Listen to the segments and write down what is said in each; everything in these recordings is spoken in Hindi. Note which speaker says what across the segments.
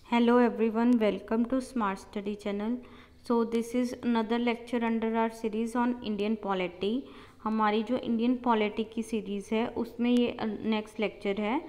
Speaker 1: Hello everyone, welcome to Smart Study channel. So this is another lecture under our series on Indian polity. हमारी जो इंडियन पॉलिटी की सीरीज़ है उसमें ये नेक्स्ट लेक्चर है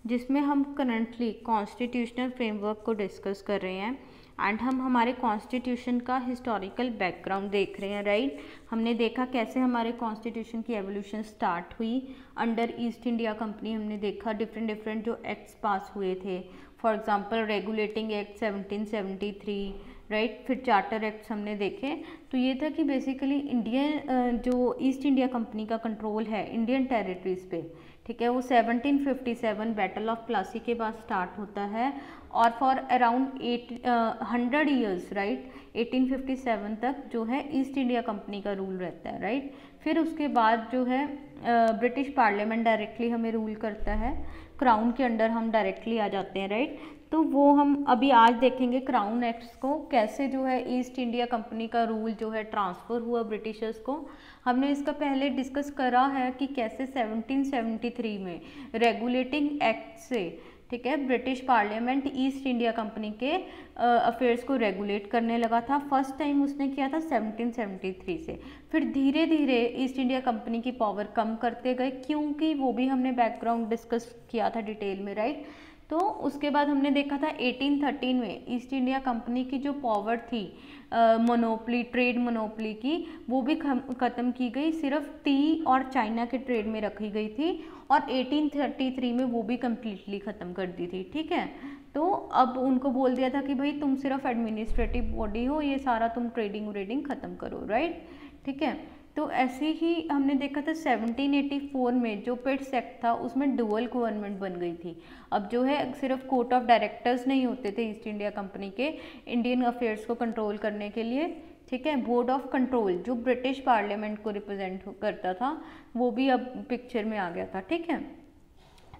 Speaker 1: जिसमें हम करंटली कॉन्स्टिट्यूशनल फ्रेमवर्क को डिस्कस कर रहे हैं एंड हम हमारे कॉन्स्टिट्यूशन का हिस्टोरिकल बैकग्राउंड देख रहे हैं राइट। हमने देखा कैसे हमारे कॉन्स्टिट्यूशन की एवोल्यूशन स्टार्ट हुई अंडर ईस्ट इंडिया कंपनी। हमने देखा डिफरेंट जो एक्ट्स पास हुए थे, for example regulating act 1773 right. फिर चार्टर एक्ट्स हमने देखे। तो ये था कि बेसिकली इंडियन जो ईस्ट इंडिया कंपनी का कंट्रोल है इंडियन टेरिटरीज पे, ठीक है, वो 1757 बैटल ऑफ प्लासी के बाद स्टार्ट होता है और फॉर अराउंड 100 ईयर्स राइट 1857 तक जो है ईस्ट इंडिया कंपनी का रूल रहता है राइट। फिर उसके बाद जो है ब्रिटिश पार्लियामेंट डायरेक्टली हमें रूल करता है, क्राउन के अंडर हम डायरेक्टली आ जाते हैं राइट। तो वो हम अभी आज देखेंगे क्राउन एक्ट्स को, कैसे जो है ईस्ट इंडिया कंपनी का रूल जो है ट्रांसफ़र हुआ ब्रिटिशर्स को। हमने इसका पहले डिस्कस करा है कि कैसे 1773 में रेगुलेटिंग एक्ट से, ठीक है, British parliament east India company के अफेयर्स को रेगुलेट करने लगा था। फर्स्ट टाइम उसने किया था 1773 से। फिर धीरे धीरे ईस्ट इंडिया कंपनी की पावर कम करते गए, क्योंकि वो भी हमने बैकग्राउंड डिस्कस किया था डिटेल में राइट। तो उसके बाद हमने देखा था 1813 में ईस्ट इंडिया कंपनी की जो पावर थी मोनोपली, ट्रेड मोनोपली की, वो भी ख़त्म की गई, सिर्फ टी और चाइना के ट्रेड में रखी गई थी और 1833 में वो भी कम्प्लीटली ख़त्म कर दी थी, ठीक है। तो अब उनको बोल दिया था कि भाई तुम सिर्फ एडमिनिस्ट्रेटिव बॉडी हो, ये सारा तुम ट्रेडिंग व्रेडिंग ख़त्म करो राइट, ठीक है। तो ऐसे ही हमने देखा था 1784 में जो पिट्स एक्ट था उसमें डुअल गवर्नमेंट बन गई थी। अब जो है सिर्फ कोर्ट ऑफ डायरेक्टर्स नहीं होते थे ईस्ट इंडिया कंपनी के इंडियन अफेयर्स को कंट्रोल करने के लिए, ठीक है, बोर्ड ऑफ कंट्रोल जो ब्रिटिश पार्लियामेंट को रिप्रेजेंट करता था वो भी अब पिक्चर में आ गया था, ठीक है।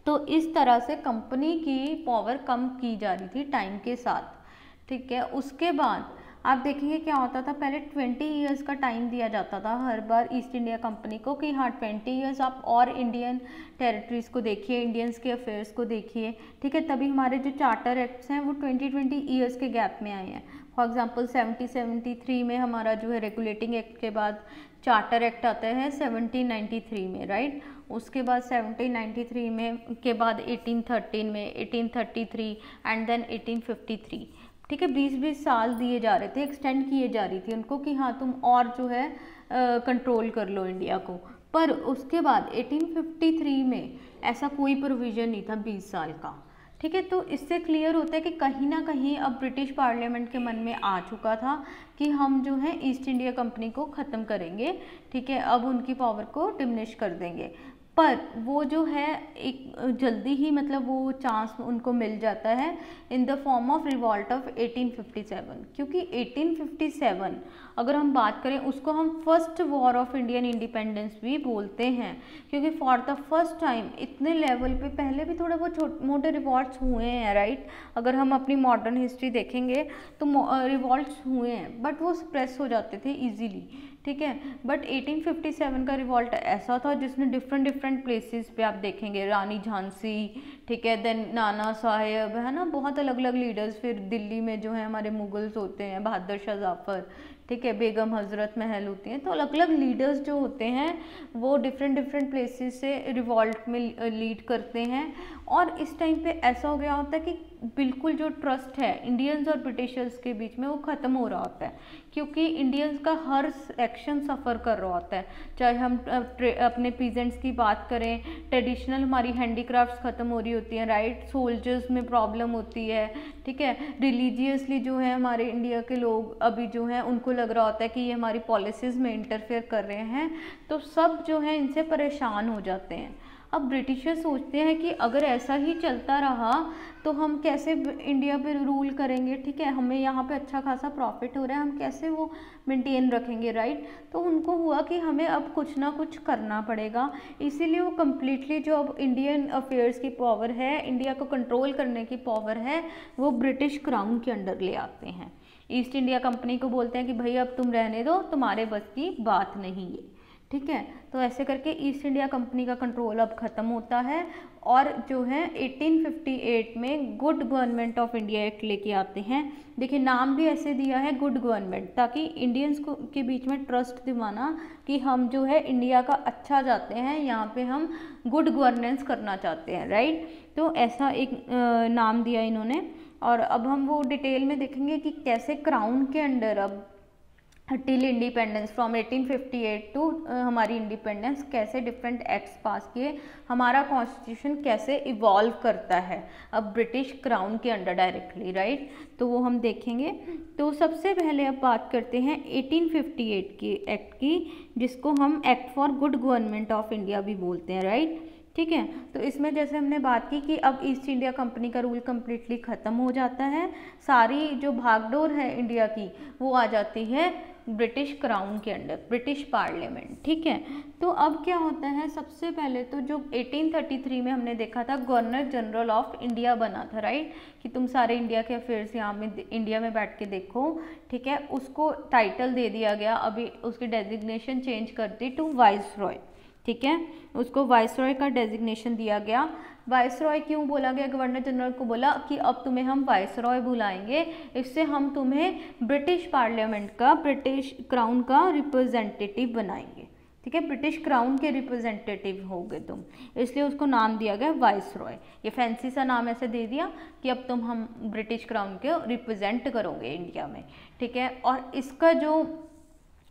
Speaker 1: तो इस तरह से कंपनी की पावर कम की जा रही थी टाइम के साथ, ठीक है। उसके बाद आप देखेंगे क्या होता था, पहले 20 ईयर्स का टाइम दिया जाता था हर बार ईस्ट इंडिया कंपनी को कि हाँ 20 ईयर्स आप और इंडियन टेरिटरीज को देखिए, इंडियंस के अफेयर्स को देखिए, ठीक है। तभी हमारे जो चार्टर एक्ट्स हैं वो 20 ईयर्स के गैप में आए हैं। फॉर एग्जांपल 1773 में हमारा जो है रेगुलेटिंग एक्ट के बाद चार्टर एक्ट आता है 1793 में राइट। उसके बाद 1793 में के बाद 1813 में, 1833 एंड देन 1853, ठीक है। 20-20 साल दिए जा रहे थे, एक्सटेंड किए जा रही थी उनको कि हाँ तुम और जो है कंट्रोल कर लो इंडिया को। पर उसके बाद 1853 में ऐसा कोई प्रोविज़न नहीं था 20 साल का, ठीक है। तो इससे क्लियर होता है कि कहीं ना कहीं अब ब्रिटिश पार्लियामेंट के मन में आ चुका था कि हम जो है ईस्ट इंडिया कंपनी को ख़त्म करेंगे, ठीक है, अब उनकी पावर को डिमिनिश कर देंगे। पर वो जो है एक जल्दी ही मतलब वो चांस उनको मिल जाता है in the form of revolt of 1857, क्योंकि 1857 अगर हम बात करें उसको हम first war of Indian independence भी बोलते हैं, क्योंकि फॉर द फर्स्ट टाइम इतने लेवल पे पहले भी थोड़े बहुत छोटे मोटे रिवॉल्ट्स हुए हैं राइट। अगर हम अपनी मॉडर्न हिस्ट्री देखेंगे तो रिवॉल्ट्स हुए हैं बट वो सप्रेस हो जाते थे ईजीली, ठीक है। बट 1857 का रिवॉल्ट ऐसा था जिसने डिफरेंट प्लेसेस पे आप देखेंगे, रानी झांसी, ठीक है, देन नाना साहेब, है ना, बहुत अलग अलग लीडर्स। फिर दिल्ली में जो है हमारे मुगल्स होते हैं, बहादुर शाह जफर, ठीक है, बेगम हजरत महल होती हैं। तो अलग अलग लीडर्स जो होते हैं वो डिफरेंट प्लेसेस से रिवॉल्ट में लीड करते हैं। और इस टाइम पे ऐसा हो गया होता है कि बिल्कुल जो ट्रस्ट है इंडियंस और ब्रिटिशर्स के बीच में वो ख़त्म हो रहा होता है, क्योंकि इंडियंस का हर सेक्शन सफ़र कर रहा होता है। चाहे हम अपने पीजेंट्स की बात करें, ट्रेडिशनल हमारी हैंडीक्राफ्ट्स ख़त्म हो रही होती हैं राइट, सोल्जर्स में प्रॉब्लम होती है, ठीक है। रिलीजियसली जो है हमारे इंडिया के लोग अभी जो हैं उनको लग रहा होता है कि ये हमारी पॉलिसीज़ में इंटरफेयर कर रहे हैं, तो सब जो है इनसे परेशान हो जाते हैं। अब ब्रिटिशर सोचते हैं कि अगर ऐसा ही चलता रहा तो हम कैसे इंडिया पे रूल करेंगे, ठीक है, हमें यहाँ पे अच्छा खासा प्रॉफिट हो रहा है, हम कैसे वो मेंटेन रखेंगे राइट। तो उनको हुआ कि हमें अब कुछ ना कुछ करना पड़ेगा, इसीलिए वो कम्प्लीटली जो अब इंडियन अफेयर्स की पावर है, इंडिया को कंट्रोल करने की पावर है, वो ब्रिटिश क्राउन के अंडर ले आते हैं। ईस्ट इंडिया कंपनी को बोलते हैं कि भाई अब तुम रहने दो, तुम्हारे बस की बात नहीं है, ठीक है। तो ऐसे करके ईस्ट इंडिया कंपनी का कंट्रोल अब ख़त्म होता है और जो है 1858 में good government of India act लेके आते हैं। देखिए नाम भी ऐसे दिया है गुड गवर्नमेंट, ताकि इंडियंस को के बीच में ट्रस्ट दिवाना कि हम जो है इंडिया का अच्छा चाहते हैं, यहाँ पे हम गुड गवर्नेंस करना चाहते हैं, राइट। तो ऐसा एक नाम दिया इन्होंने। और अब हम वो डिटेल में देखेंगे कि कैसे क्राउन के अंडर अब टिल इंडिपेंडेंस फ्रॉम 1858 टू हमारी इंडिपेंडेंस कैसे डिफरेंट एक्ट्स पास किए, हमारा कॉन्स्टिट्यूशन कैसे इवॉल्व करता है अब ब्रिटिश क्राउन के अंडर डायरेक्टली, राइट। तो वो हम देखेंगे। तो सबसे पहले अब बात करते हैं 1858 की एक्ट की, जिसको हम act for good government of India भी बोलते हैं, राइट। ठीक है। तो इसमें जैसे हमने बात की कि अब ईस्ट इंडिया कंपनी का रूल कम्प्लीटली ख़त्म हो जाता है, सारी जो भागडोर है इंडिया की वो आ जाती है ब्रिटिश क्राउन के अंडर, ब्रिटिश पार्लियामेंट, ठीक है। तो अब क्या होता है, सबसे पहले तो जो 1833 में हमने देखा था गवर्नर जनरल ऑफ इंडिया बना था, राइट, कि तुम सारे इंडिया के अफेयर्स यहाँ में इंडिया में बैठ के देखो, ठीक है। उसको टाइटल दे दिया गया, अभी उसकी डेजिग्नेशन चेंज कर दी टू वाइसरॉय, ठीक है। उसको वाइसरॉय का डेजिग्नेशन दिया गया। वाइसरॉय क्यों बोला गया, गवर्नर जनरल को बोला कि अब तुम्हें हम वाइसरॉय बुलाएंगे, इससे हम तुम्हें ब्रिटिश पार्लियामेंट का, ब्रिटिश क्राउन का रिप्रेजेंटेटिव बनाएंगे, ठीक है, ब्रिटिश क्राउन के रिप्रेजेंटेटिव होगे तुम, इसलिए उसको नाम दिया गया वाइसरॉय। ये फैंसी सा नाम ऐसे दे दिया कि अब तुम हम ब्रिटिश क्राउन के रिप्रेजेंट करोगे इंडिया में, ठीक है। और इसका जो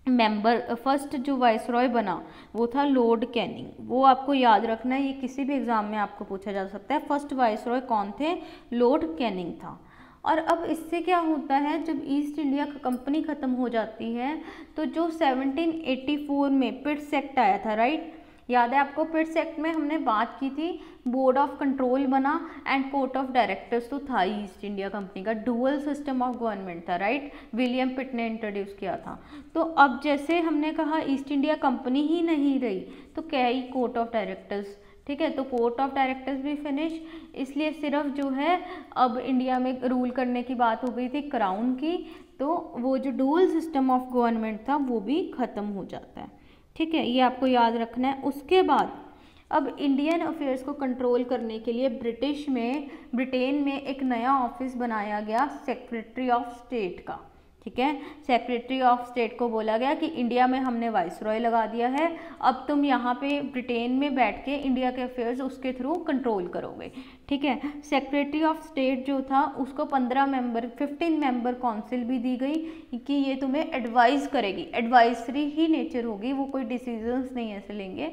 Speaker 1: मेंबर फर्स्ट जो वाइसरॉय बना वो था लॉर्ड कैनिंग, वो आपको याद रखना है, ये किसी भी एग्जाम में आपको पूछा जा सकता है। फर्स्ट वाइसरॉय कौन थे, लॉर्ड कैनिंग था। और अब इससे क्या होता है, जब ईस्ट इंडिया कंपनी ख़त्म हो जाती है तो जो 1784 में पिट्स एक्ट आया था, राइट, याद है आपको, पिट्स एक्ट में हमने बात की थी बोर्ड ऑफ कंट्रोल बना एंड कोर्ट ऑफ डायरेक्टर्स तो था ईस्ट इंडिया कंपनी का, डुअल सिस्टम ऑफ गवर्नमेंट था, राइट, विलियम पिट ने इंट्रोड्यूस किया था। तो अब जैसे हमने कहा ईस्ट इंडिया कंपनी ही नहीं रही तो क्या ही कोर्ट ऑफ डायरेक्टर्स, ठीक है। तो कोर्ट ऑफ डायरेक्टर्स भी फिनिश, इसलिए सिर्फ जो है अब इंडिया में रूल करने की बात हो गई थी क्राउन की, तो वो जो डुअल सिस्टम ऑफ गवर्नमेंट था वो भी ख़त्म हो जाता है, ठीक है, ये आपको याद रखना है। उसके बाद अब इंडियन अफेयर्स को कंट्रोल करने के लिए ब्रिटेन में एक नया ऑफिस बनाया गया सेक्रेटरी ऑफ स्टेट का, ठीक है। सेक्रेटरी ऑफ स्टेट को बोला गया कि इंडिया में हमने वाइसरॉय लगा दिया है, अब तुम यहाँ पे ब्रिटेन में बैठ के इंडिया के अफेयर्स उसके थ्रू कंट्रोल करोगे, ठीक है। सेक्रेटरी ऑफ स्टेट जो था उसको 15 मेंबर काउंसिल भी दी गई कि ये तुम्हें एडवाइस करेगी, एडवाइजरी ही नेचर होगी, वो कोई डिसीजंस नहीं ऐसे लेंगे,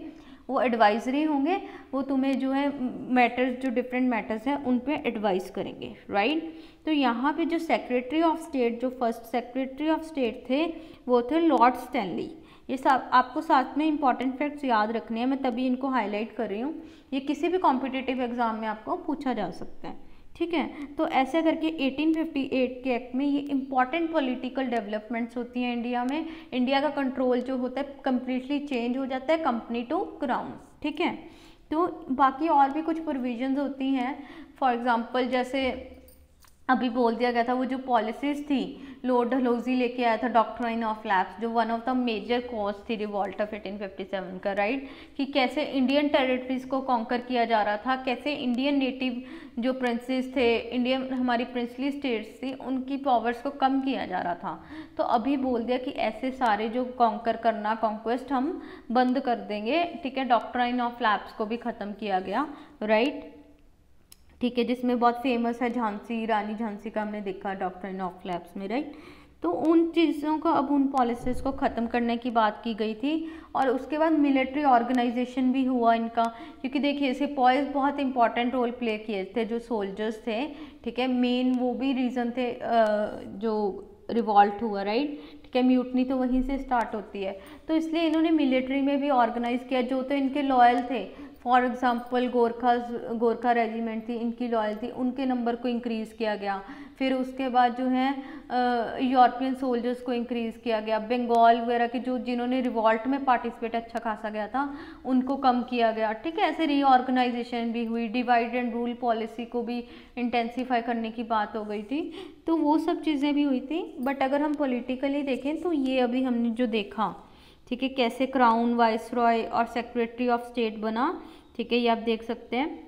Speaker 1: वो एडवाइजरी होंगे, वो तुम्हें जो है मैटर्स, जो डिफरेंट मैटर्स हैं उन पे एडवाइस करेंगे, राइट। तो यहाँ पे जो सेक्रेटरी ऑफ स्टेट, जो फर्स्ट सेक्रेटरी ऑफ स्टेट थे वो थे लॉर्ड स्टैनली। ये सब आपको साथ में इंपॉर्टेंट फैक्ट्स याद रखने हैं, मैं तभी इनको हाईलाइट कर रही हूँ, ये किसी भी कॉम्पिटिटिव एग्जाम में आपको पूछा जा सकता है, ठीक है। तो ऐसे करके 1858 के एक्ट में ये इंपॉर्टेंट पॉलिटिकल डेवलपमेंट्स होती हैं इंडिया में, इंडिया का कंट्रोल जो होता है कम्प्लीटली चेंज हो जाता है कंपनी टू क्राउन, ठीक है। तो बाकी और भी कुछ प्रोविजंस होती हैं, फॉर एग्जांपल जैसे अभी बोल दिया गया था वो जो पॉलिसीज थी लॉर्ड डलहौजी लेके आया था, डॉक्ट्राइन ऑफ लैप्स, जो one of the major cause थी रिवॉल्ट ऑफ 1857 का, राइट, कि कैसे इंडियन टेरिटरीज को कॉन्कर किया जा रहा था, कैसे इंडियन नेटिव जो प्रिंसेस थे, इंडियन हमारी प्रिंसली स्टेट्स थी, उनकी पावर्स को कम किया जा रहा था। तो अभी बोल दिया कि ऐसे सारे जो कॉन्कर करना, कॉन्क्वेस्ट हम बंद कर देंगे, ठीक है। डॉक्ट्राइन ऑफ लैप्स को भी ख़त्म किया गया, राइट, ठीक है, जिसमें बहुत फेमस है झांसी, रानी झांसी का हमने देखा डॉक्ट्राइन ऑफ लैप्स में, राइट। तो उन चीज़ों को, अब उन पॉलिसीज़ को ख़त्म करने की बात की गई थी। और उसके बाद मिलिट्री ऑर्गेनाइजेशन भी हुआ इनका, क्योंकि देखिए सिपाहीज बहुत इंपॉर्टेंट रोल प्ले किए थे, जो सोल्जर्स थे, ठीक है, मेन वो भी रीज़न थे जो रिवॉल्ट हुआ, राइट, ठीक है, म्यूटनी तो वहीं से स्टार्ट होती है। तो इसलिए इन्होंने मिलिट्री में भी ऑर्गेनाइज किया, जो तो इनके लॉयल थे, फॉर एग्जांपल गोरखा रेजिमेंट थी, इनकी लॉयल थी, उनके नंबर को इंक्रीज़ किया गया। फिर उसके बाद जो है यूरोपियन सोल्जर्स को इंक्रीज़ किया गया, बंगाल वगैरह के जो जिन्होंने रिवॉल्ट में पार्टिसिपेट अच्छा खासा गया था उनको कम किया गया, ठीक है। ऐसे रीऑर्गेनाइजेशन भी हुई, डिवाइड एंड रूल पॉलिसी को भी इंटेंसीफाई करने की बात हो गई थी, तो वो सब चीज़ें भी हुई थी। बट अगर हम पॉलिटिकली देखें तो ये अभी हमने जो देखा, ठीक है, कैसे क्राउन, वाइसरॉय और सेक्रेटरी ऑफ स्टेट बना। ठीक है, ये आप देख सकते हैं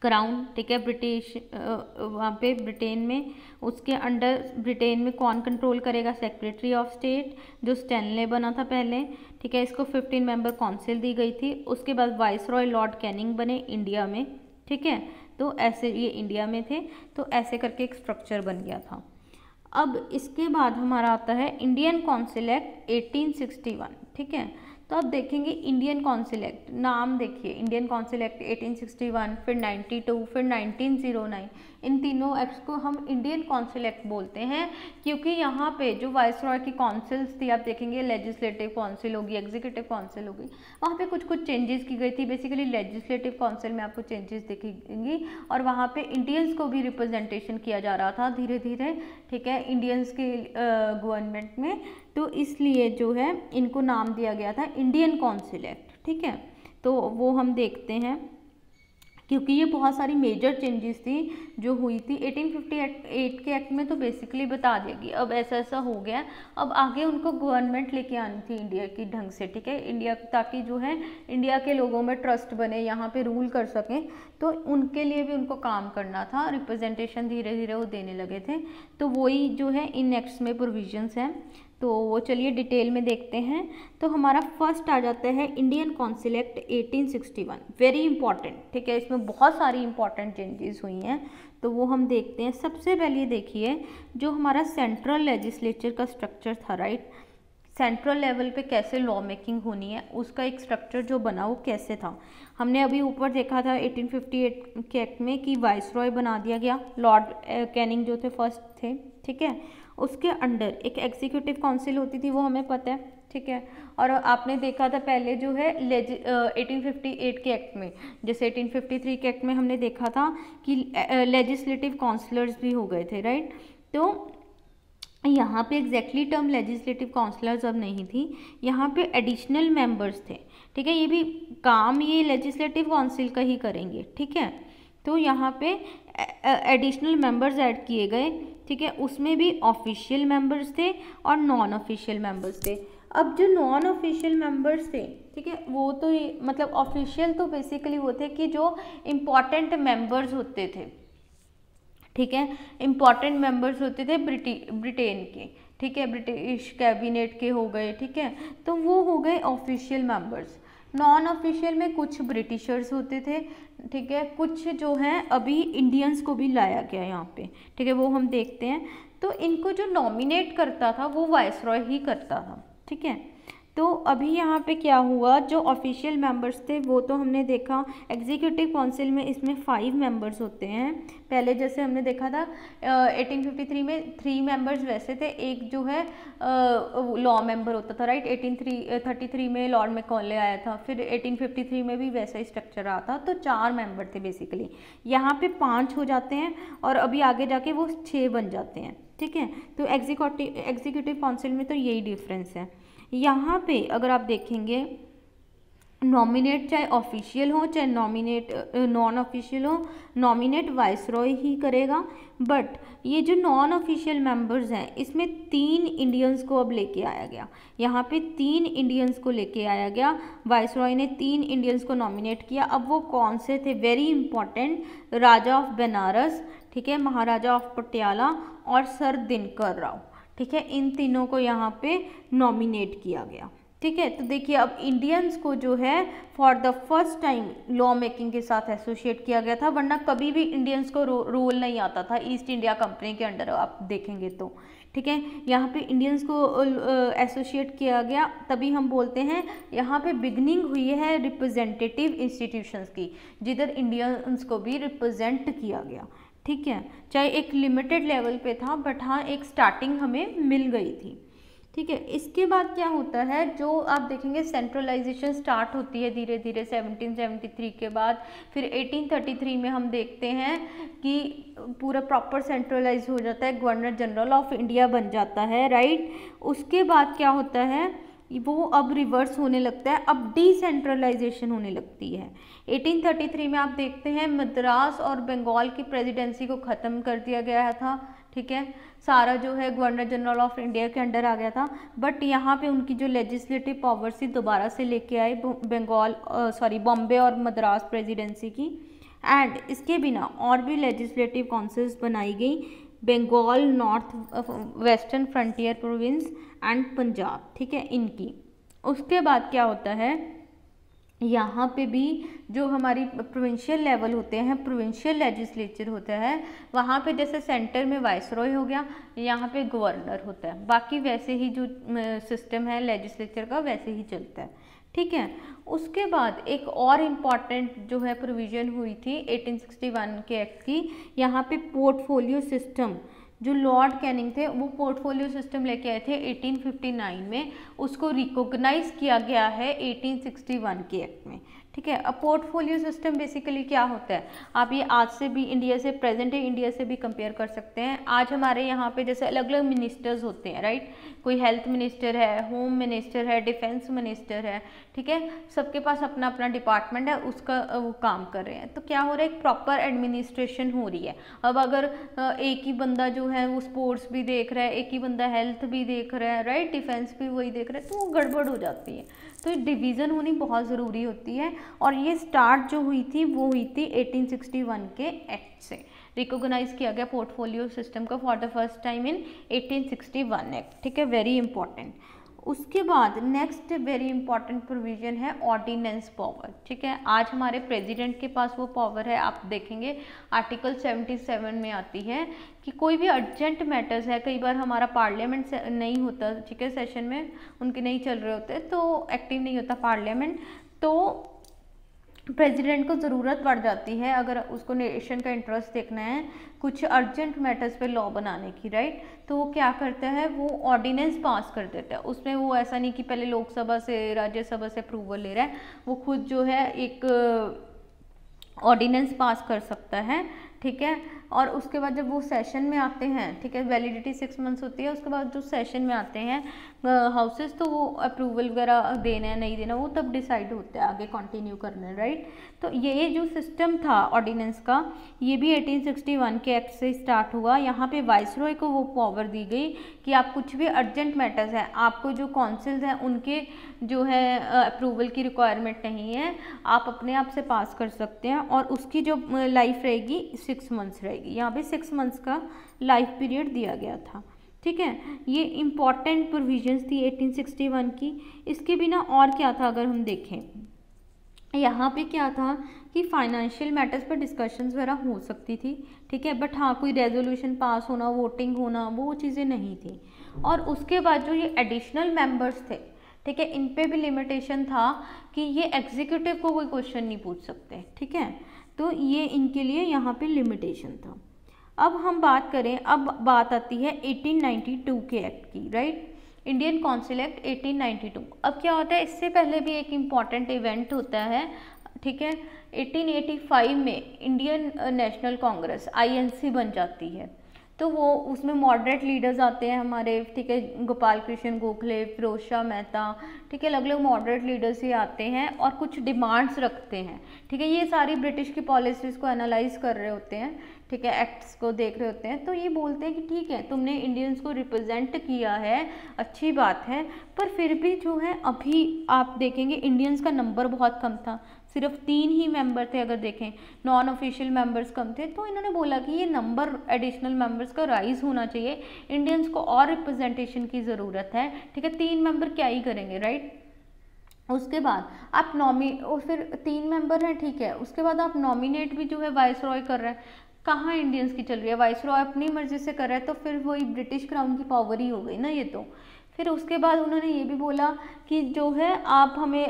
Speaker 1: क्राउन। ठीक है, ब्रिटिश वहाँ पे ब्रिटेन में, उसके अंडर ब्रिटेन में कौन कंट्रोल करेगा, सेक्रेटरी ऑफ स्टेट जो स्टैनले बना था पहले। ठीक है, इसको 15 मेंबर काउंसिल दी गई थी। उसके बाद वाइसरॉय लॉर्ड कैनिंग बने इंडिया में। ठीक है, तो ऐसे ये इंडिया में थे, तो ऐसे करके एक स्ट्रक्चर बन गया था। अब इसके बाद हमारा आता है इंडियन काउंसिल एक्ट 1861। ठीक है, तो आप देखेंगे इंडियन काउंसिल एक्ट, नाम देखिए, इंडियन काउंसिल एक्ट 1861, फिर 92, फिर 1909, इन तीनों एक्ट्स को हम इंडियन काउंसिल एक्ट बोलते हैं, क्योंकि यहाँ पे जो वाइसरॉय की काउंसिल्स थी, आप देखेंगे लेजिस्लेटिव काउंसिल होगी, एग्जीक्यूटिव काउंसिल होगी, वहाँ पे कुछ कुछ चेंजेस की गई थी। बेसिकली लेजिस्लेटिव काउंसिल में आपको चेंजेस दिखेंगी, और वहाँ पे इंडियंस को भी रिप्रेजेंटेशन किया जा रहा था धीरे धीरे। ठीक है, इंडियंस के गवर्नमेंट में, तो इसलिए जो है इनको नाम दिया गया था इंडियन काउंसिल एक्ट। ठीक है, तो वो हम देखते हैं, क्योंकि ये बहुत सारी मेजर चेंजेस थी जो हुई थी 1858 के एक्ट में, तो बेसिकली बता देगी अब ऐसा ऐसा हो गया। अब आगे उनको गवर्नमेंट लेके आनी थी इंडिया की ढंग से। ठीक है, इंडिया, ताकि जो है इंडिया के लोगों में ट्रस्ट बने, यहाँ पे रूल कर सकें, तो उनके लिए भी उनको काम करना था। रिप्रेजेंटेशन धीरे धीरे वो देने लगे थे, तो वही जो है इन एक्ट्स में प्रोविजंस हैं। तो वो चलिए डिटेल में देखते हैं। तो हमारा फर्स्ट आ जाता है Indian council act 1861, very important. ठीक है, इसमें बहुत सारी इंपॉर्टेंट चेंजेस हुई हैं, तो वो हम देखते हैं। सबसे पहले देखिए जो हमारा सेंट्रल लेजिस्लेचर का स्ट्रक्चर था, राइट, सेंट्रल लेवल पे कैसे लॉ मेकिंग होनी है, उसका एक स्ट्रक्चर जो बना वो कैसे था। हमने अभी ऊपर देखा था 1858 के एक्ट में कि वाइसरॉय बना दिया गया, लॉर्ड कैनिंग जो थे फर्स्ट थे। ठीक है, उसके अंडर एक एग्जीक्यूटिव काउंसिल होती थी, वो हमें पता है। ठीक है, और आपने देखा था पहले जो है 1858 के एक्ट में, जैसे 1853 के एक्ट में हमने देखा था कि लेजिस्लेटिव काउंसलर्स भी हो गए थे, राइट। तो यहाँ पे एग्जैक्टली टर्म लेजिस्लेटिव काउंसलर्स अब नहीं थी, यहाँ पे एडिशनल मेंबर्स थे। ठीक है, ये भी काम ये लेजिस्लेटिव काउंसिल का ही करेंगे। ठीक है, तो यहाँ पे एडिशनल मेंबर्स ऐड किए गए। ठीक है, उसमें भी ऑफिशियल मेंबर्स थे और नॉन ऑफिशियल मेंबर्स थे। अब जो नॉन ऑफिशियल मेंबर्स थे, ठीक है, वो तो मतलब ऑफिशियल तो बेसिकली वो थे कि जो इम्पॉर्टेंट मेंबर्स होते थे। ठीक है, इम्पॉर्टेंट मेंबर्स होते थे ब्रिटेन के। ठीक है, ब्रिटिश कैबिनेट के हो गए। ठीक है, तो वो हो गए ऑफिशियल मेंबर्स। नॉन ऑफिशियल में कुछ ब्रिटिशर्स होते थे। ठीक है, कुछ जो हैं अभी इंडियंस को भी लाया गया यहाँ पे। ठीक है, वो हम देखते हैं। तो इनको जो नॉमिनेट करता था वो वाइसरॉय ही करता था। ठीक है, तो अभी यहाँ पे क्या हुआ, जो ऑफिशियल मेंबर्स थे वो तो हमने देखा, एग्जीक्यूटिव काउंसिल में इसमें 5 मेंबर्स होते हैं। पहले जैसे हमने देखा था 1853 में 3 मेंबर्स वैसे थे, एक जो है लॉ मेंबर होता था, राइट। 1833 में लॉर्ड मैकॉले आया था, फिर 1853 में भी वैसा ही स्ट्रक्चर आया था, तो 4 मेंबर थे बेसिकली। यहाँ पे 5 हो जाते हैं और अभी आगे जाके वो 6 बन जाते हैं। ठीक है, तो एग्जीक्यूटिव काउंसिल में तो यही डिफरेंस है। यहाँ पे अगर आप देखेंगे, नॉमिनेट चाहे ऑफिशियल हो चाहे नॉन ऑफिशियल हो, नॉमिनेट वाइसरॉय ही करेगा। बट ये जो नॉन ऑफिशियल मेंबर्स हैं, इसमें 3 इंडियंस को अब लेके आया गया। यहाँ पे 3 इंडियंस को लेके आया गया, वाइसरॉय ने 3 इंडियंस को नॉमिनेट किया। अब वो कौन से थे, very important, Raja of Banaras, ठीक है, महाराजा ऑफ पटियाला और सर दिनकर राव। ठीक है, इन तीनों को यहाँ पे नॉमिनेट किया गया। ठीक है, तो देखिए अब इंडियंस को जो है for the first time law making के साथ एसोसिएट किया गया था, वरना कभी भी इंडियंस को रोल नहीं आता था ईस्ट इंडिया कंपनी के अंडर, आप देखेंगे तो। ठीक है, यहाँ पे इंडियंस को एसोसिएट किया गया, तभी हम बोलते हैं यहाँ पे बिगनिंग हुई है रिप्रेजेंटेटिव इंस्टीट्यूशंस की, जिधर इंडियंस को भी रिप्रेजेंट किया गया। ठीक है, चाहे एक लिमिटेड लेवल पे था, बट हाँ एक स्टार्टिंग हमें मिल गई थी। ठीक है, इसके बाद क्या होता है, जो आप देखेंगे सेंट्रलाइजेशन स्टार्ट होती है धीरे धीरे 1773 के बाद। फिर 1833 में हम देखते हैं कि पूरा प्रॉपर सेंट्रलाइज हो जाता है, गवर्नर जनरल ऑफ इंडिया बन जाता है, राइट। उसके बाद क्या होता है, वो अब रिवर्स होने लगता है, अब डिसेंट्रलाइजेशन होने लगती है। 1833 में आप देखते हैं मद्रास और बंगाल की प्रेसिडेंसी को ख़त्म कर दिया गया था, ठीक है, सारा जो है गवर्नर जनरल ऑफ इंडिया के अंडर आ गया था। बट यहाँ पे उनकी जो लेजिस्लेटिव पावर्स थी दोबारा से लेके आए बॉम्बे और मद्रास प्रेसिडेंसी की। एंड इसके बिना और भी लेजिस्लेटिव काउंसिल्स बनाई गई, Bengal, north western frontier province and Punjab, ठीक है, इनकी। उसके बाद क्या होता है, यहाँ पे भी जो हमारी प्रोविंशियल लेवल होते हैं, प्रोविंशियल लेजिस्लेचर होता है, वहाँ पे जैसे सेंटर में वाइसरॉय हो गया, यहाँ पे गवर्नर होता है, बाकी वैसे ही जो सिस्टम है लेजिस्लेचर का वैसे ही चलता है, ठीक है। उसके बाद एक और इम्पॉर्टेंट जो है प्रोविज़न हुई थी 1861 के एक्ट की, यहाँ पे पोर्टफोलियो सिस्टम, जो लॉर्ड कैनिंग थे वो पोर्टफोलियो सिस्टम लेके आए थे 1859 में, उसको रिकॉग्नाइज किया गया है 1861 के एक्ट में, ठीक है। अब पोर्टफोलियो सिस्टम बेसिकली क्या होता है, आप ये आज से भी इंडिया से, प्रेजेंट डे इंडिया से भी कंपेयर कर सकते हैं। आज हमारे यहाँ पे जैसे अलग अलग मिनिस्टर्स होते हैं, राइट, कोई हेल्थ मिनिस्टर है, होम मिनिस्टर है, डिफेंस मिनिस्टर है, ठीक है, सबके पास अपना अपना डिपार्टमेंट है, उसका वो काम कर रहे हैं। तो क्या हो रहा है, एक प्रॉपर एडमिनिस्ट्रेशन हो रही है। अब अगर एक ही बंदा जो है वो स्पोर्ट्स भी देख रहा है, एक ही बंदा हेल्थ भी देख रहा है, राइट, डिफेंस भी वही देख रहा है, तो वो गड़बड़ हो जाती है। तो डिवीज़न होनी बहुत ज़रूरी होती है, और ये स्टार्ट जो हुई थी वो हुई थी 1861 के एक्ट से। रिकॉग्नाइज किया गया पोर्टफोलियो सिस्टम का for the first time in 1861 act, ठीक है, वेरी इंपॉर्टेंट। उसके बाद नेक्स्ट वेरी इंपॉर्टेंट प्रोविजन है ऑर्डिनेंस पावर, ठीक है। आज हमारे प्रेसिडेंट के पास वो पावर है, आप देखेंगे आर्टिकल 77 में आती है कि कोई भी अर्जेंट मैटर्स है, कई बार हमारा पार्लियामेंट नहीं होता, ठीक है, सेशन में उनके नहीं चल रहे होते, तो एक्टिव नहीं होता पार्लियामेंट, तो प्रेसिडेंट को ज़रूरत पड़ जाती है अगर उसको नेशन का इंटरेस्ट देखना है, कुछ अर्जेंट मैटर्स पे लॉ बनाने की, राइट, तो वो क्या करता है, वो ऑर्डिनेंस पास कर देता है। उसमें वो ऐसा नहीं कि पहले लोकसभा से, राज्यसभा से अप्रूवल ले रहा है, वो खुद जो है एक ऑर्डिनेंस पास कर सकता है, ठीक है। और उसके बाद जब वो सेशन में आते हैं, ठीक है, वैलिडिटी 6 मंथ्स होती है, उसके बाद जो सेशन में आते हैं हाउसेस, तो वो अप्रूवल वगैरह देना है नहीं देना वो तब डिसाइड होता है आगे कंटिन्यू करना है, राइट। तो ये जो सिस्टम था ऑर्डिनेंस का, ये भी 1861 के एक्ट से स्टार्ट हुआ। यहाँ पे वाइसरॉय को वो पावर दी गई कि आप कुछ भी अर्जेंट मैटर्स हैं, आपको जो काउंसिल्स हैं उनके जो है अप्रूवल की रिक्वायरमेंट नहीं है, आप अपने आप से पास कर सकते हैं, और उसकी जो लाइफ रहेगी 6 मंथ्स रहेगी। यहाँ पे 6 मंथ्स का लाइफ पीरियड दिया गया था, ठीक है। ये इम्पॉर्टेंट प्रोविजंस थी 1861 की। इसके बिना और क्या था अगर हम देखें, यहाँ पे क्या था कि फाइनेंशियल मैटर्स पर डिस्कशंस वगैरह हो सकती थी, ठीक है, बट हाँ कोई रेजोल्यूशन पास होना, वोटिंग होना, वो चीज़ें नहीं थी। और उसके बाद जो ये एडिशनल मेंबर्स थे, ठीक है, इन पे भी लिमिटेशन था कि ये एग्जीक्यूटिव को कोई क्वेश्चन नहीं पूछ सकते, ठीक है, तो ये इनके लिए यहाँ पे लिमिटेशन था। अब हम बात करें, अब बात आती है 1892 के एक्ट की, राइट, इंडियन काउंसिल एक्ट 1892। अब क्या होता है, इससे पहले भी एक इम्पॉर्टेंट इवेंट होता है, ठीक है, 1885 में इंडियन नेशनल कांग्रेस INC बन जाती है। तो वो उसमें मॉडरेट लीडर्स आते हैं हमारे, ठीक है, गोपाल कृष्ण गोखले, फिरोज शाह मेहता, ठीक है, अलग अलग मॉडरेट लीडर्स ही आते हैं और कुछ डिमांड्स रखते हैं, ठीक है। ये सारी ब्रिटिश की पॉलिसीज़ को एनालाइज कर रहे होते हैं, ठीक है, एक्ट्स को देख रहे होते हैं, तो ये बोलते हैं कि ठीक है तुमने इंडियंस को रिप्रेजेंट किया है, अच्छी बात है, पर फिर भी जो है अभी आप देखेंगे इंडियंस का नंबर बहुत कम था, सिर्फ 3 ही मेंबर थे, अगर देखें नॉन ऑफिशियल मेंबर्स कम थे, तो इन्होंने बोला कि ये नंबर एडिशनल मेंबर्स का राइज होना चाहिए, इंडियंस को और रिप्रेजेंटेशन की ज़रूरत है, ठीक है, 3 मेंबर क्या ही करेंगे, राइट। उसके बाद आप और फिर 3 मेंबर हैं, ठीक है, उसके बाद आप नॉमिनेट भी जो है वाइसरॉय कर रहे हैं, कहाँ इंडियंस की चल रही है, वाइसरॉय अपनी मर्जी से कर रहा है, तो फिर वही ब्रिटिश क्राउन की पावर ही हो गई ना ये तो। फिर उसके बाद उन्होंने ये भी बोला कि जो है आप हमें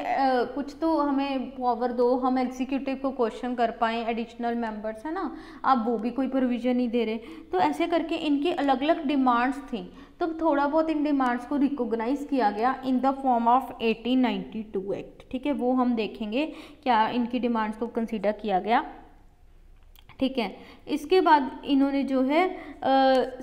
Speaker 1: कुछ तो हमें पावर दो, हम एग्जीक्यूटिव को क्वेश्चन कर पाएँ, एडिशनल मेंबर्स है ना, आप वो भी कोई प्रोविज़न नहीं दे रहे। तो ऐसे करके इनकी अलग अलग डिमांड्स थी, तो थोड़ा बहुत इन डिमांड्स को रिकॉग्नाइज किया गया in the form of 1892 act, ठीक है, वो हम देखेंगे क्या इनकी डिमांड्स को कंसीडर किया गया, ठीक है। इसके बाद इन्होंने जो है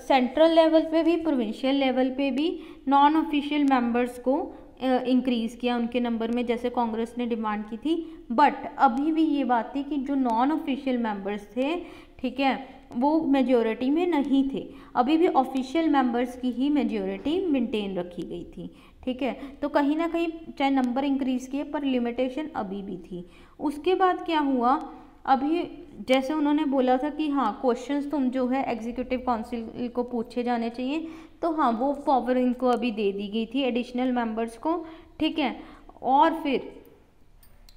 Speaker 1: सेंट्रल लेवल पे भी, प्रोविंशियल लेवल पे भी नॉन ऑफिशियल मेंबर्स को इंक्रीज़ किया उनके नंबर में, जैसे कांग्रेस ने डिमांड की थी। बट अभी भी ये बात थी कि जो नॉन ऑफिशियल मेंबर्स थे, ठीक है, वो मेजॉरिटी में नहीं थे। अभी भी ऑफिशियल मेंबर्स की ही मेजॉरिटी मेंटेन रखी गई थी, ठीक है। तो कहीं ना कहीं चाहे नंबर इंक्रीज़ किए पर लिमिटेशन अभी भी थी। उसके बाद क्या हुआ, अभी जैसे उन्होंने बोला था कि हाँ क्वेश्चंस तुम जो है एग्जीक्यूटिव काउंसिल को पूछे जाने चाहिए, तो हाँ वो पावर इनको अभी दे दी गई थी एडिशनल मेंबर्स को, ठीक है। और फिर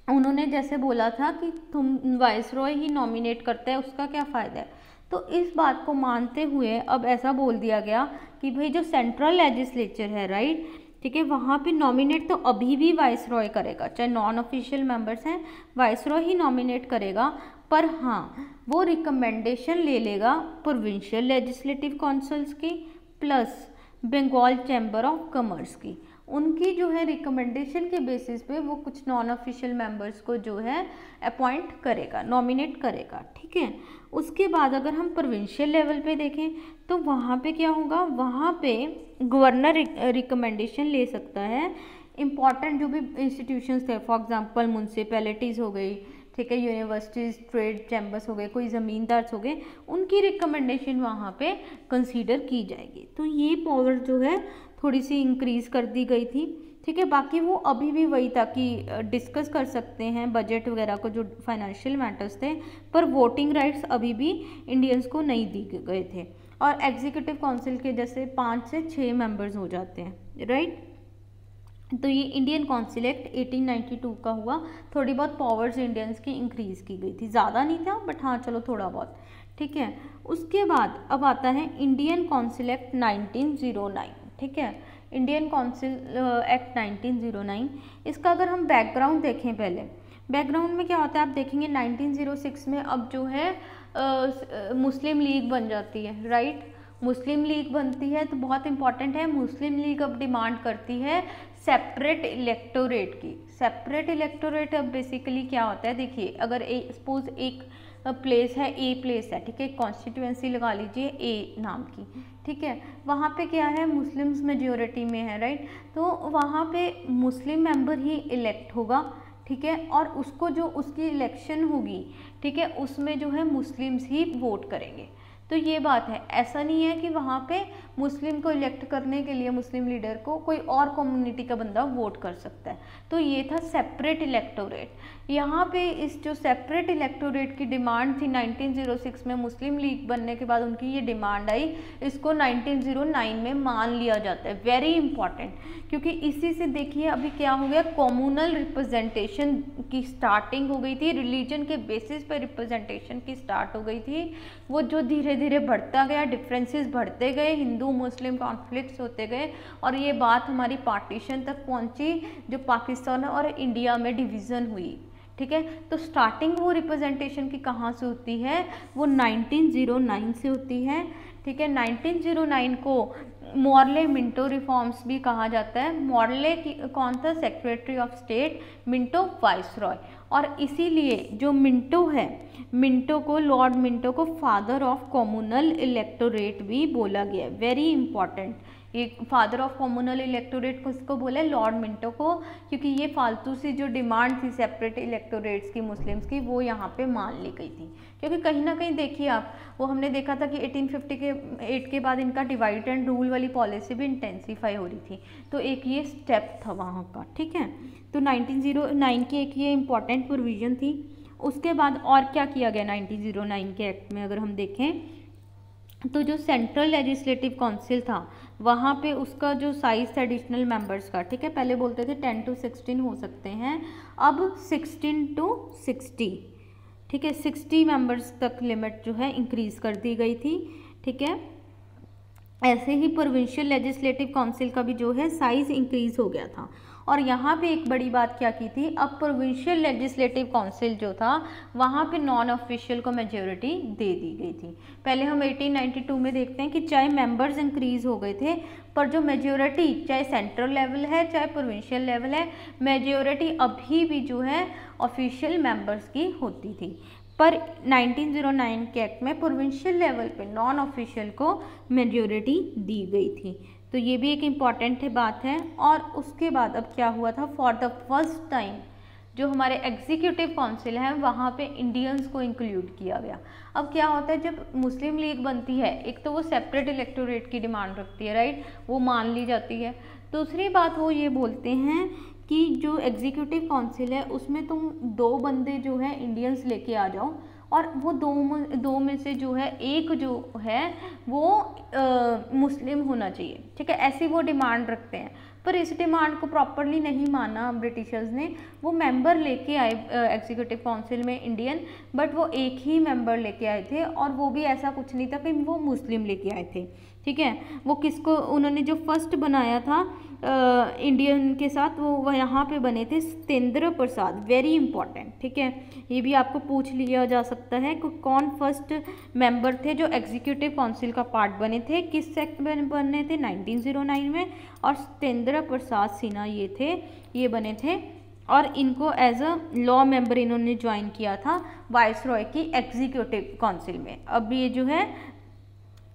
Speaker 1: उन्होंने जैसे बोला था कि तुम वाइसरॉय ही नॉमिनेट करता है, उसका क्या फ़ायदा है। तो इस बात को मानते हुए अब ऐसा बोल दिया गया कि भाई जो सेंट्रल लेजिस्लेचर है, राइट, ठीक है, वहाँ पे नॉमिनेट तो अभी भी वाइसरॉय करेगा, चाहे नॉन ऑफिशियल मेंबर्स हैं वाइसरॉय ही नॉमिनेट करेगा। पर हाँ वो रिकमेंडेशन ले लेगा प्रोविंशियल लेजिस्लेटिव काउंसिल्स की plus Bengal chamber of commerce की। उनकी जो है रिकमेंडेशन के बेसिस पे वो कुछ नॉन ऑफिशियल मेंबर्स को जो है अपॉइंट करेगा, नॉमिनेट करेगा, ठीक है। उसके बाद अगर हम प्रोविंशियल लेवल पे देखें तो वहाँ पे क्या होगा, वहाँ पे गवर्नर रिकमेंडेशन ले सकता है। इम्पॉर्टेंट जो भी इंस्टीट्यूशंस थे, फॉर एग्जांपल म्यूनसिपैलिटीज़ हो गई, ठीक है, यूनिवर्सिटीज़, ट्रेड चैम्बर्स हो गए, कोई ज़मींदार हो गए, उनकी रिकमेंडेशन वहाँ पे कंसीडर की जाएगी। तो ये पावर जो है थोड़ी सी इंक्रीज़ कर दी गई थी, ठीक है। बाकी वो अभी भी वही था कि डिस्कस कर सकते हैं बजट वगैरह को, जो फाइनेंशियल मैटर्स थे, पर वोटिंग राइट्स अभी भी इंडियंस को नहीं दिए गए थे। और एग्जीक्यूटिव काउंसिल के जैसे 5 से 6 मेंबर्स हो जाते हैं, राइट। तो ये इंडियन काउंसिल एक्ट 1892 का हुआ। थोड़ी बहुत पावर्स इंडियंस की इंक्रीज़ की गई थी, ज़्यादा नहीं था बट हाँ चलो थोड़ा बहुत, ठीक है। उसके बाद अब आता है इंडियन काउंसिल एक्ट 1909, ठीक है, इंडियन काउंसिल एक्ट 1909। इसका अगर हम बैकग्राउंड देखें, पहले बैकग्राउंड में क्या होता है आप देखेंगे 1906 में अब जो है मुस्लिम लीग बन जाती है, राइट। मुस्लिम लीग बनती है तो बहुत इंपॉर्टेंट है, मुस्लिम लीग अब डिमांड करती है सेपरेट इलेक्टोरेट की। सेपरेट इलेक्टोरेट अब बेसिकली क्या होता है, देखिए अगर सपोज एक प्लेस है, ए प्लेस है, ठीक है, कॉन्स्टिट्यूएंसी लगा लीजिए ए नाम की, ठीक है, वहाँ पे क्या है मुस्लिम्स मेजॉरिटी में है, राइट। तो वहाँ पे मुस्लिम मेंबर ही इलेक्ट होगा, ठीक है, और उसको जो उसकी इलेक्शन होगी, ठीक है, उसमें जो है मुस्लिम्स ही वोट करेंगे। तो ये बात है, ऐसा नहीं है कि वहाँ पे मुस्लिम को इलेक्ट करने के लिए मुस्लिम लीडर को कोई और कम्युनिटी का बंदा वोट कर सकता है। तो ये था सेपरेट इलेक्टोरेट। यहाँ पे इस जो सेपरेट इलेक्टोरेट की डिमांड थी 1906 में, मुस्लिम लीग बनने के बाद उनकी ये डिमांड आई, इसको 1909 में मान लिया जाता है। वेरी इंपॉर्टेंट, क्योंकि इसी से देखिए अभी क्या हो गया, कॉम्यूनल रिप्रेजेंटेशन की स्टार्टिंग हो गई थी, रिलीजन के बेसिस पे रिप्रेजेंटेशन की स्टार्ट हो गई थी। वो जो धीरे धीरे बढ़ता गया, डिफरेंसेस बढ़ते गए, हिंदू मुस्लिम कॉन्फ्लिक्ट्स होते गए, और ये बात हमारी पार्टीशन तक पहुंची, जो पाकिस्तान और इंडिया में डिवीज़न हुई, ठीक है। तो स्टार्टिंग वो रिप्रेजेंटेशन की कहाँ से होती है, वो 1909 से होती है, ठीक है। 1909 को मॉर्ले मिंटो रिफॉर्म्स भी कहा जाता है। मॉर्ले कौन था, secretary of state, Minto viceroy. और इसीलिए जो मिंटो है, मिंटो को, लॉर्ड मिंटो को फादर ऑफ कॉम्यूनल इलेक्टोरेट भी बोला गया। वेरी इंपॉर्टेंट, ये फादर ऑफ कॉम्यूनल इलेक्टोरेट किसको बोले, लॉर्ड मिंटो को, क्योंकि ये फालतू सी जो डिमांड थी सेपरेट इलेक्टोरेट्स की मुस्लिम्स की, वो यहाँ पे मान ली गई थी। क्योंकि कहीं ना कहीं देखिए आप, वो हमने देखा था कि 1858 के बाद इनका डिवाइड एंड रूल वाली पॉलिसी भी इंटेंसीफाई हो रही थी, तो एक ये स्टेप था वहाँ का, ठीक है। तो 1909 की एक ये इम्पॉर्टेंट प्रोविज़न थी। उसके बाद और क्या किया गया 1909 के एक्ट में, अगर हम देखें तो जो सेंट्रल लेजिस्लेटिव काउंसिल था, वहाँ पे उसका जो साइज था एडिशनल मेंबर्स का, ठीक है, पहले बोलते थे 10 to 16 हो सकते हैं, अब 16 to 60, ठीक है, 60 मेंबर्स तक लिमिट जो है इंक्रीज़ कर दी गई थी, ठीक है। ऐसे ही प्रोविंशियल लेजिस्लेटिव काउंसिल का भी जो है साइज़ इंक्रीज़ हो गया था। और यहाँ पे एक बड़ी बात क्या की थी, अब प्रोविंशियल लेजिस्लेटिव काउंसिल जो था वहाँ पे नॉन ऑफिशियल को मेजॉरिटी दे दी गई थी। पहले हम 1892 में देखते हैं कि चाहे मेंबर्स इंक्रीज़ हो गए थे, पर जो मेजॉरिटी, चाहे सेंट्रल लेवल है चाहे प्रोविंशियल लेवल है, मेजॉरिटी अभी भी जो है ऑफिशियल मेंबर्स की होती थी। पर 1909 के एक्ट में प्रोविंशियल लेवल पे नॉन ऑफिशियल को मेजॉरिटी दी गई थी। तो ये भी एक इम्पॉर्टेंट बात है। और उसके बाद अब क्या हुआ था, फॉर द फर्स्ट टाइम जो हमारे एग्जीक्यूटिव काउंसिल है वहाँ पे इंडियंस को इंक्लूड किया गया। अब क्या होता है, जब मुस्लिम लीग बनती है, एक तो वो सेपरेट इलेक्टोरेट की डिमांड रखती है, राइट, वो मान ली जाती है। दूसरी बात वो ये बोलते हैं कि जो एग्जीक्यूटिव काउंसिल है उसमें तुम 2 बंदे जो है इंडियंस लेके आ जाओ, और वो दो में से जो है एक जो है वो मुस्लिम होना चाहिए, ठीक है, ऐसी वो डिमांड रखते हैं। पर इस डिमांड को प्रॉपरली नहीं माना ब्रिटिशर्स ने, वो मेंबर लेके आए एग्जीक्यूटिव काउंसिल में इंडियन, बट वो एक ही मेंबर लेके आए थे, और वो भी ऐसा कुछ नहीं था कि वो मुस्लिम लेके आए थे, ठीक है। वो किसको उन्होंने जो फर्स्ट बनाया था इंडियन के साथ, वो यहाँ पे बने थे सत्येंद्र प्रसाद, वेरी इंपॉर्टेंट, ठीक है, ये भी आपको पूछ लिया जा सकता है कि कौन फर्स्ट मेंबर थे जो एग्जीक्यूटिव काउंसिल का पार्ट बने थे, किस सेक्ट में बने थे 1909 में, और सत्येंद्र प्रसाद सिन्हा ये बने थे, और इनको एज अ लॉ मेंबर इन्होंने ज्वाइन किया था वाइसरॉय की एग्जीक्यूटिव काउंसिल में। अब ये जो है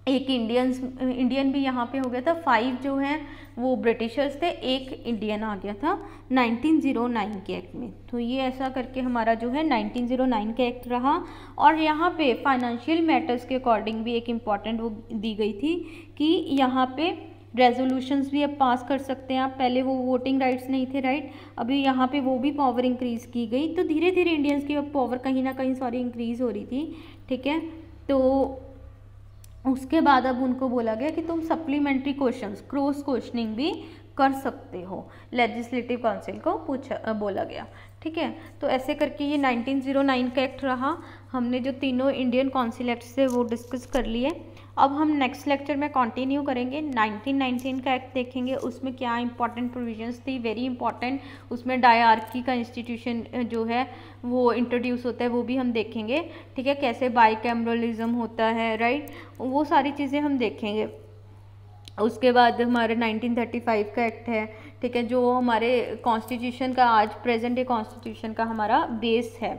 Speaker 1: एक इंडियन भी यहाँ पे हो गया था, 5 जो हैं वो ब्रिटिशर्स थे, एक इंडियन आ गया था 1909 के एक्ट में। तो ये ऐसा करके हमारा जो है 1909 का एक्ट रहा। और यहाँ पे फाइनेंशियल मैटर्स के अकॉर्डिंग भी एक इम्पॉर्टेंट वो दी गई थी कि यहाँ पे रेजोल्यूशंस भी अब पास कर सकते हैं आप, पहले वो वोटिंग राइट्स नहीं थे, राइट, अभी यहाँ पे वो भी पावर इंक्रीज़ की गई। तो धीरे धीरे इंडियंस की अब पावर कहीं ना कहीं इंक्रीज़ हो रही थी, ठीक है। तो उसके बाद अब उनको बोला गया कि तुम सप्लीमेंट्री क्वेश्चंस, क्रॉस क्वेश्चनिंग भी कर सकते हो, लेजिस्लेटिव काउंसिल को बोला गया, ठीक है। तो ऐसे करके ये 1909 का एक्ट रहा। हमने जो तीनों इंडियन काउंसिल एक्ट्स थे वो डिस्कस कर लिए। अब हम नेक्स्ट लेक्चर में कंटिन्यू करेंगे, 1919 का एक्ट देखेंगे, उसमें क्या इंपॉर्टेंट प्रोविजंस थी, वेरी इंपॉर्टेंट, उसमें डायआर्की का इंस्टीट्यूशन जो है वो इंट्रोड्यूस होता है, वो भी हम देखेंगे, ठीक है, कैसे बाइकैमरलिज्म होता है, राइट, वो सारी चीज़ें हम देखेंगे। उसके बाद हमारे 1935 का एक्ट है, ठीक है, जो हमारे कॉन्स्टिट्यूशन का आज प्रेजेंट डे कॉन्स्टिट्यूशन का हमारा बेस है,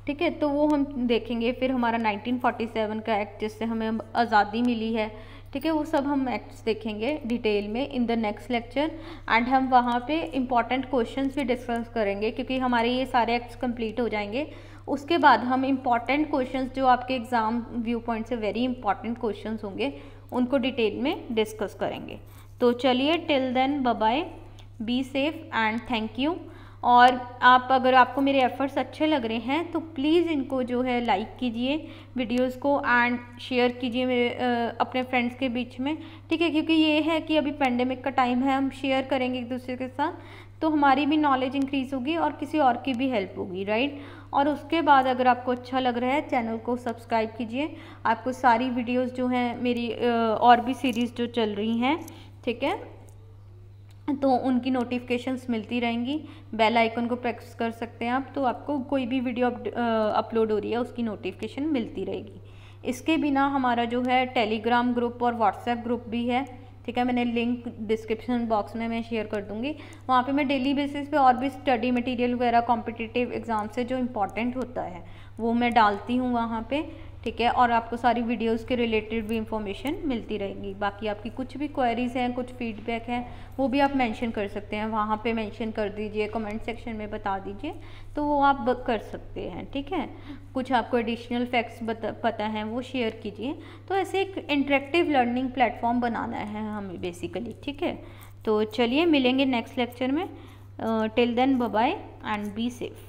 Speaker 1: ठीक है, तो वो हम देखेंगे। फिर हमारा 1947 का एक्ट जिससे हमें आज़ादी मिली है, ठीक है, वो सब हम एक्ट्स देखेंगे डिटेल में in the next lecture. And हम वहाँ पे इंपॉर्टेंट क्वेश्चंस भी डिस्कस करेंगे, क्योंकि हमारे ये सारे एक्ट्स कंप्लीट हो जाएंगे। उसके बाद हम इंपॉर्टेंट क्वेश्चंस जो आपके एग्ज़ाम व्यू पॉइंट से वेरी इंपॉर्टेंट क्वेश्चंस होंगे उनको डिटेल में डिस्कस करेंगे। तो चलिए, till then bye bye, be safe and thank you. और आप अगर आपको मेरे एफर्ट्स अच्छे लग रहे हैं तो प्लीज़ इनको जो है लाइक कीजिए वीडियोस को, एंड शेयर कीजिए मेरे अपने फ्रेंड्स के बीच में, ठीक है, क्योंकि ये है कि अभी पेंडेमिक का टाइम है, हम शेयर करेंगे एक दूसरे के साथ तो हमारी भी नॉलेज इंक्रीज़ होगी और किसी और की भी हेल्प होगी, राइट। और उसके बाद अगर आपको अच्छा लग रहा है चैनल को सब्सक्राइब कीजिए, आपको सारी वीडियोस जो हैं मेरी और भी सीरीज़ जो चल रही हैं, ठीक है, तो उनकी नोटिफिकेशंस मिलती रहेंगी। बेल आइकन को प्रेस कर सकते हैं आप, तो आपको कोई भी वीडियो अपलोड हो रही है उसकी नोटिफिकेशन मिलती रहेगी। इसके बिना हमारा जो है टेलीग्राम ग्रुप और व्हाट्सएप ग्रुप भी है, ठीक है, मैंने लिंक डिस्क्रिप्शन बॉक्स में मैं शेयर कर दूंगी। वहाँ पे मैं डेली बेसिस पे और भी स्टडी मटेरियल वगैरह कॉम्पिटिटिव एग्जाम से जो इम्पोर्टेंट होता है वो मैं डालती हूँ वहाँ पे, ठीक है, और आपको सारी वीडियोस के रिलेटेड भी इंफॉर्मेशन मिलती रहेगी। बाकी आपकी कुछ भी क्वेरीज हैं, कुछ फीडबैक हैं, वो भी आप मेंशन कर सकते हैं, वहाँ पे मेंशन कर दीजिए, कमेंट सेक्शन में बता दीजिए, तो वो आप कर सकते हैं, ठीक है। कुछ आपको एडिशनल फैक्ट्स पता है वो शेयर कीजिए। तो ऐसे एक इंटरेक्टिव लर्निंग प्लेटफॉर्म बनाना है हमें बेसिकली, ठीक है। तो चलिए मिलेंगे नेक्स्ट लेक्चर में, till then bye bye and be safe.